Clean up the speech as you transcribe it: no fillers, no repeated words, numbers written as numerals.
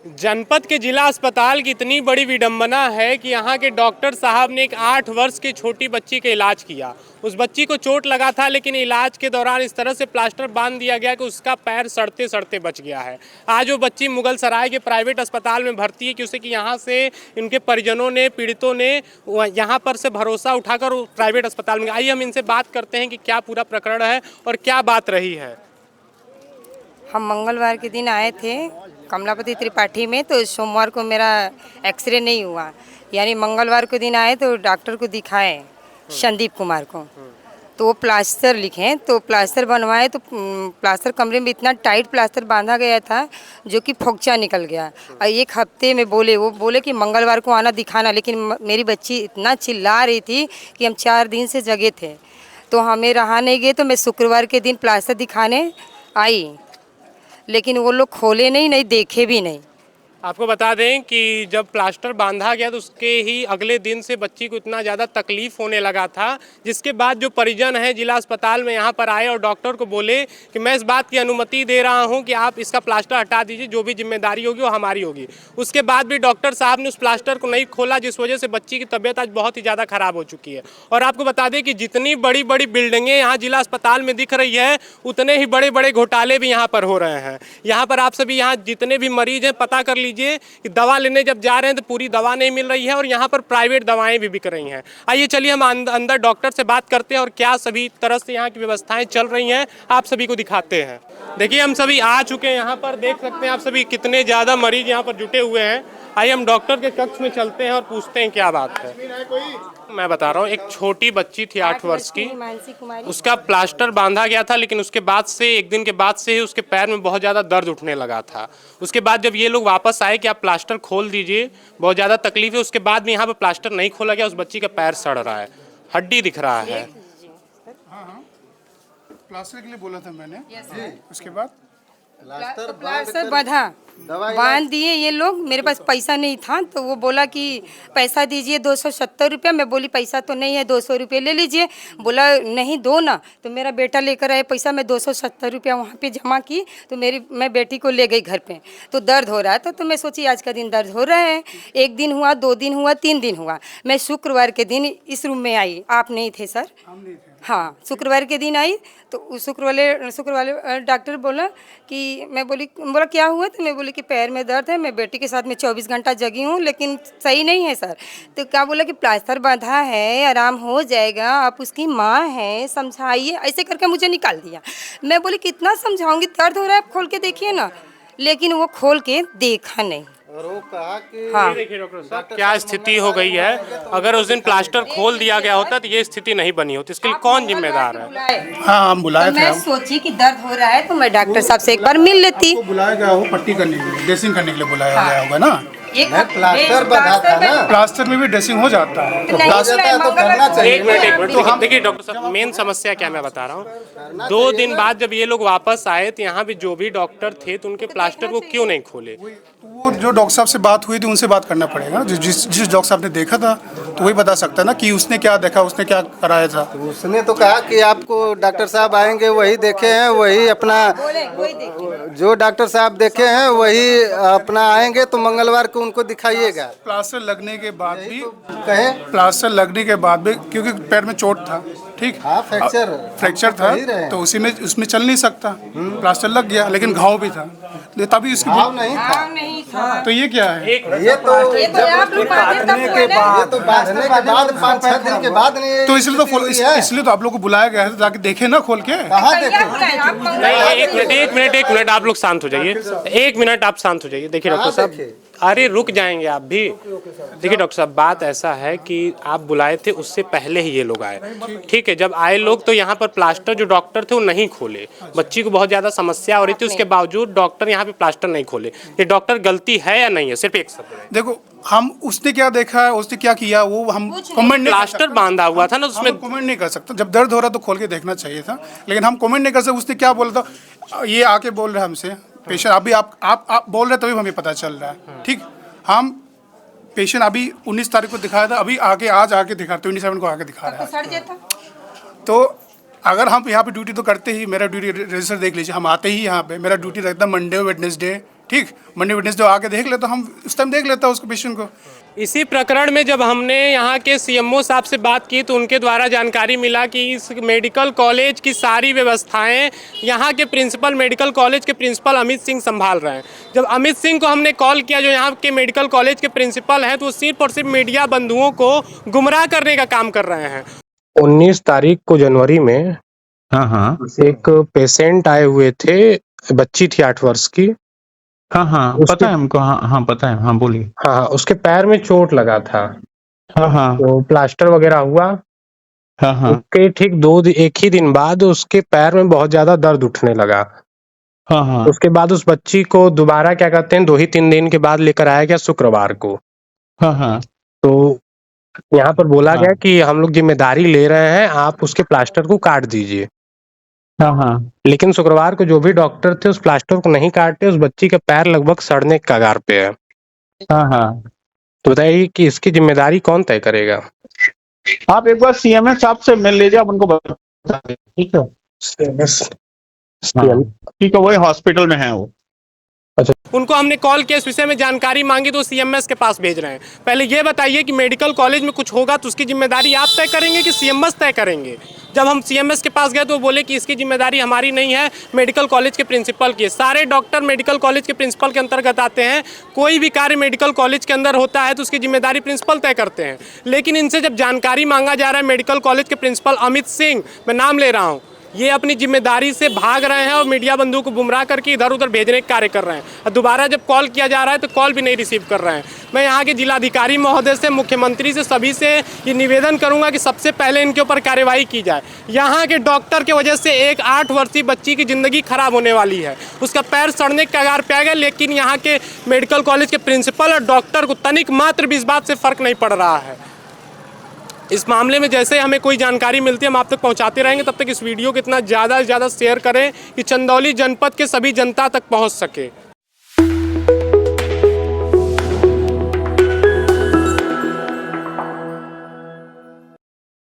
जनपद के जिला अस्पताल की इतनी बड़ी विडंबना है कि यहाँ के डॉक्टर साहब ने एक 8 वर्ष की छोटी बच्ची का इलाज किया। उस बच्ची को चोट लगा था, लेकिन इलाज के दौरान इस तरह से प्लास्टर बांध दिया गया कि उसका पैर सड़ते सड़ते बच गया है। आज वो बच्ची मुगल सराय के प्राइवेट अस्पताल में भर्ती है, क्योंकि कि यहाँ से इनके परिजनों ने, पीड़ितों ने यहाँ पर से भरोसा उठाकर प्राइवेट अस्पताल में। आइए हम इनसे बात करते हैं कि क्या पूरा प्रकरण है और क्या बात रही है। हम मंगलवार के दिन आए थे कमलापति त्रिपाठी में, तो सोमवार को मेरा एक्सरे नहीं हुआ, यानी मंगलवार के दिन आए तो डॉक्टर को दिखाए संदीप कुमार को, तो वो प्लास्टर लिखे, तो प्लास्टर बनवाए, तो प्लास्टर कमरे में इतना टाइट प्लास्टर बांधा गया था जो कि फोक्चा निकल गया। और एक हफ्ते में वो बोले कि मंगलवार को आना दिखाना, लेकिन मेरी बच्ची इतना चिल्ला रही थी कि हम 4 दिन से जगे थे, तो हमें रहा नहीं गए। तो मैं शुक्रवार के दिन प्लास्टर दिखाने आई, लेकिन वो लोग खोले नहीं देखे भी नहीं। आपको बता दें कि जब प्लास्टर बांधा गया तो उसके ही अगले दिन से बच्ची को इतना ज़्यादा तकलीफ होने लगा था, जिसके बाद जो परिजन हैं जिला अस्पताल में यहाँ पर आए और डॉक्टर को बोले कि मैं इस बात की अनुमति दे रहा हूँ कि आप इसका प्लास्टर हटा दीजिए, जो भी जिम्मेदारी होगी वो हमारी होगी। उसके बाद भी डॉक्टर साहब ने उस प्लास्टर को नहीं खोला, जिस वजह से बच्ची की तबीयत आज बहुत ही ज़्यादा ख़राब हो चुकी है। और आपको बता दें कि जितनी बड़ी बड़ी बिल्डिंगें यहाँ जिला अस्पताल में दिख रही है, उतने ही बड़े बड़े घोटाले भी यहाँ पर हो रहे हैं। यहाँ पर आप सभी यहाँ जितने भी मरीज हैं पता कर लीजिए कि दवा लेने जब जा रहे हैं तो पूरी दवा नहीं मिल रही है, और यहाँ पर प्राइवेट दवाएं भी बिक रही हैं। आइए चलिए हम अंदर डॉक्टर से बात करते हैं और क्या सभी तरह से यहाँ की व्यवस्थाएं चल रही हैं आप सभी को दिखाते हैं। देखिए हम सभी आ चुके हैं यहाँ पर, देख सकते हैं आप सभी कितने ज़्यादा मरीज यहाँ पर जुटे हुए हैं। आइए हम डॉक्टर के कक्ष में चलते हैं और पूछते हैं क्या बात है। मैं बता रहा हूँ, एक छोटी बच्ची थी 8 वर्ष की, उसका प्लास्टर बांधा गया था, लेकिन उसके बाद से एक दिन के बाद से ही उसके पैर में बहुत ज़्यादा दर्द उठने लगा था। उसके बाद जब ये लोग वापस आए कि आप प्लास्टर खोल दीजिए, बहुत ज़्यादा तकलीफ है, उसके बाद भी यहाँ पर प्लास्टर नहीं खोला गया। उस बच्ची का पैर सड़ रहा है, हड्डी दिख रहा है। हाँ, प्लास्टर के लिए बोला था मैंने। उसके बाद प्लास्टर बांध दिए ये लोग। मेरे पास पैसा नहीं था, तो वो बोला कि पैसा दीजिए 270 रुपया। मैं बोली पैसा तो नहीं है, 200 रुपये ले लीजिए। बोला नहीं दो ना, तो मेरा बेटा लेकर आए पैसा। मैं 270 रुपया वहाँ पे जमा की, तो मैं बेटी को ले गई घर पे। तो दर्द हो रहा था, तो मैं सोची आज का दिन दर्द हो रहा है। 1 दिन हुआ, 2 दिन हुआ, 3 दिन हुआ। मैं शुक्रवार के दिन इस रूम में आई, आप नहीं थे सर? हाँ, शुक्रवार के दिन आई, तो शुक्रवार डॉक्टर बोला कि, मैं बोला क्या हुआ? तो मैं बोली कि पैर में दर्द है, मैं बेटी के साथ में 24 घंटा जगी हूँ, लेकिन सही नहीं है सर। तो क्या बोला कि प्लास्टर बांधा है, आराम हो जाएगा, आप उसकी माँ हैं, समझाइए। ऐसे करके मुझे निकाल दिया। मैं बोली कितना समझाऊंगी, दर्द हो रहा है, आप खोल के देखिए ना। लेकिन वो खोल के देखा नहीं। और वो कहा कि हाँ, देखिए डॉक्टर साहब क्या स्थिति हो गई है। अगर उस दिन प्लास्टर खोल दिया गया होता तो ये स्थिति नहीं बनी होती। इसके लिए कौन जिम्मेदार है? हाँ, हम बुलाए तो थे। मैं सोची कि दर्द हो रहा है तो मैं डॉक्टर साहब से एक बार मिल लेती। आपको बुलाया गया हो पट्टी करने के लिए, ड्रेसिंग करने के लिए बुलाया गया होगा ना। एक प्लास्टर बंधा था ना, प्लास्टर में भी ड्रेसिंग हो जाता है। तो करना चाहिए। एक मिनट तो देखिए डॉक्टर साहब, मेन समस्या क्या मैं बता रहा हूँ। 2 दिन बाद जब ये लोग वापस आए तो यहाँ भी जो भी डॉक्टर थे तो उनके प्लास्टर को क्यों नहीं खोले? वो जो डॉक्टर साहब से बात हुई थी उनसे बात करना पड़ेगा। जिस डॉक्टर साहब ने देखा था तो वही बता सकता है ना कि उसने क्या देखा, उसने क्या कराया था। उसने तो कहा कि आपको डॉक्टर साहब आएंगे, वही देखे हैं, वही अपना जो डॉक्टर साहब देखे हैं वही अपना आएंगे, तो मंगलवार को उनको दिखाइएगा। प्लास्टर लगने के बाद भी कहें प्लास्टर लगने के बाद भी, क्योंकि पैर में चोट था, ठीक, हाँ, फ्रैक्चर था, तो उसमें चल नहीं सकता। प्लास्टर लग गया, लेकिन घाव भी था, तभी उसकी भाव नहीं था। तो ये क्या है? ये तो बांधने के बाद 5-6 दिन के बाद नहीं। तो इसलिए तो आप लोग को बुलाया गया है ताकि देखे ना खोल के। कहाँ देखे? एक मिनट आप लोग शांत हो जाइए। 1 मिनट आप शांत हो जाइए। देखिए डॉक्टर साहब, अरे रुक जाएंगे आप भी। देखिए डॉक्टर साहब, बात ऐसा है कि आप बुलाए थे उससे पहले ही ये लोग आए, ठीक है। जब आए लोग तो यहाँ पर प्लास्टर जो डॉक्टर थे वो नहीं खोले। बच्ची को बहुत ज़्यादा समस्या हो रही थी, उसके बावजूद डॉक्टर यहाँ पे प्लास्टर नहीं खोले। ये डॉक्टर गलती है या नहीं है? सिर्फ एक शब्द। देखो, हम उसने क्या देखा है, उसने क्या किया, वो हम कमेंट नहीं। प्लास्टर बांधा हुआ था ना, उसमें कमेंट नहीं कर सकता। जब दर्द हो रहा तो खोल के देखना चाहिए था, लेकिन हम कमेंट नहीं कर सकते। उसने क्या बोला था, ये आके बोल रहा है हमसे, पेशेंट अभी आप बोल रहे तभी हमें पता चल रहा है, ठीक। हम पेशेंट अभी 19 तारीख को दिखाया था, अभी आज आके दिखा, 27 को आके दिखा रहा है। तो अगर हम यहाँ पे ड्यूटी तो करते ही, मेरा ड्यूटी रजिस्टर देख लीजिए, हम आते ही यहाँ पे, मेरा ड्यूटी रहता है मंडे, वेडनेसडे, ठीक, मंडे वेडनेसडे आके देख लेता, हम उस टाइम देख लेता उसको पेशेंट को। इसी प्रकरण में जब हमने यहाँ के सीएमओ साहब से बात की तो उनके द्वारा जानकारी मिला कि इस मेडिकल कॉलेज की सारी व्यवस्थाएं यहाँ के प्रिंसिपल, मेडिकल कॉलेज के प्रिंसिपल अमित सिंह संभाल रहे हैं। जब अमित सिंह को हमने कॉल किया, जो यहाँ के मेडिकल कॉलेज के प्रिंसिपल हैं, तो वो सिर्फ और सिर्फ मीडिया बंधुओं को गुमराह करने का काम कर रहे हैं। 19 तारीख को जनवरी में हाँ एक पेशेंट आए हुए थे, बच्ची थी 8 वर्ष की। हाँ पता है हमको। हाँ पता है। हाँ बोलिए। हाँ, उसके पैर में चोट लगा था। हाँ तो प्लास्टर वगैरह हुआ। हाँ उसके ठीक एक ही दिन बाद उसके पैर में बहुत ज्यादा दर्द उठने लगा। हाँ उसके बाद उस बच्ची को दोबारा क्या कहते हैं 2 ही 3 दिन के बाद लेकर आया गया शुक्रवार को। हाँ तो यहाँ पर बोला गया कि हम लोग जिम्मेदारी ले रहे हैं, आप उसके प्लास्टर को काट दीजिए। हाँ लेकिन शुक्रवार को जो भी डॉक्टर थे उस प्लास्टर को नहीं काटे, उस बच्ची का पैर लगभग सड़ने के कगार पे है। हाँ। तो बताइए कि इसकी जिम्मेदारी कौन तय करेगा? आप एक बार सीएमएस साहब से मिल लीजिए, आप उनको बता दें, ठीक है? ठीक है, वही हॉस्पिटल में है वो। अच्छा, उनको हमने कॉल किया, इस विषय में जानकारी मांगी तो सीएमएस के पास भेज रहे हैं। पहले ये बताइए कि मेडिकल कॉलेज में कुछ होगा तो उसकी जिम्मेदारी आप तय करेंगे कि सीएमएस तय करेंगे? जब हम सीएमएस के पास गए तो वो बोले कि इसकी जिम्मेदारी हमारी नहीं है, मेडिकल कॉलेज के प्रिंसिपल की है। सारे डॉक्टर मेडिकल कॉलेज के प्रिंसिपल के अंतर्गत आते हैं। कोई भी कार्य मेडिकल कॉलेज के अंदर होता है तो उसकी जिम्मेदारी प्रिंसिपल तय करते हैं। लेकिन इनसे जब जानकारी मांगा जा रहा है, मेडिकल कॉलेज के प्रिंसिपल अमित सिंह, मैं नाम ले रहा हूँ, ये अपनी जिम्मेदारी से भाग रहे हैं और मीडिया बंधुओं को गुमराह करके इधर उधर भेजने का कार्य कर रहे हैं। और दोबारा जब कॉल किया जा रहा है तो कॉल भी नहीं रिसीव कर रहे हैं। मैं यहाँ के जिलाधिकारी महोदय से, मुख्यमंत्री से, सभी से ये निवेदन करूँगा कि सबसे पहले इनके ऊपर कार्रवाई की जाए। यहाँ के डॉक्टर के वजह से एक 8 वर्षीय बच्ची की ज़िंदगी खराब होने वाली है, उसका पैर सड़ने के कगार पे आ गया। लेकिन यहाँ के मेडिकल कॉलेज के प्रिंसिपल और डॉक्टर को तनिक मात्र भी इस बात से फ़र्क नहीं पड़ रहा है। इस मामले में जैसे हमें कोई जानकारी मिलती है हम आप तक पहुंचाते रहेंगे। तब तक इस वीडियो को इतना ज़्यादा से ज़्यादा शेयर करें कि चंदौली जनपद के सभी जनता तक पहुंच सके।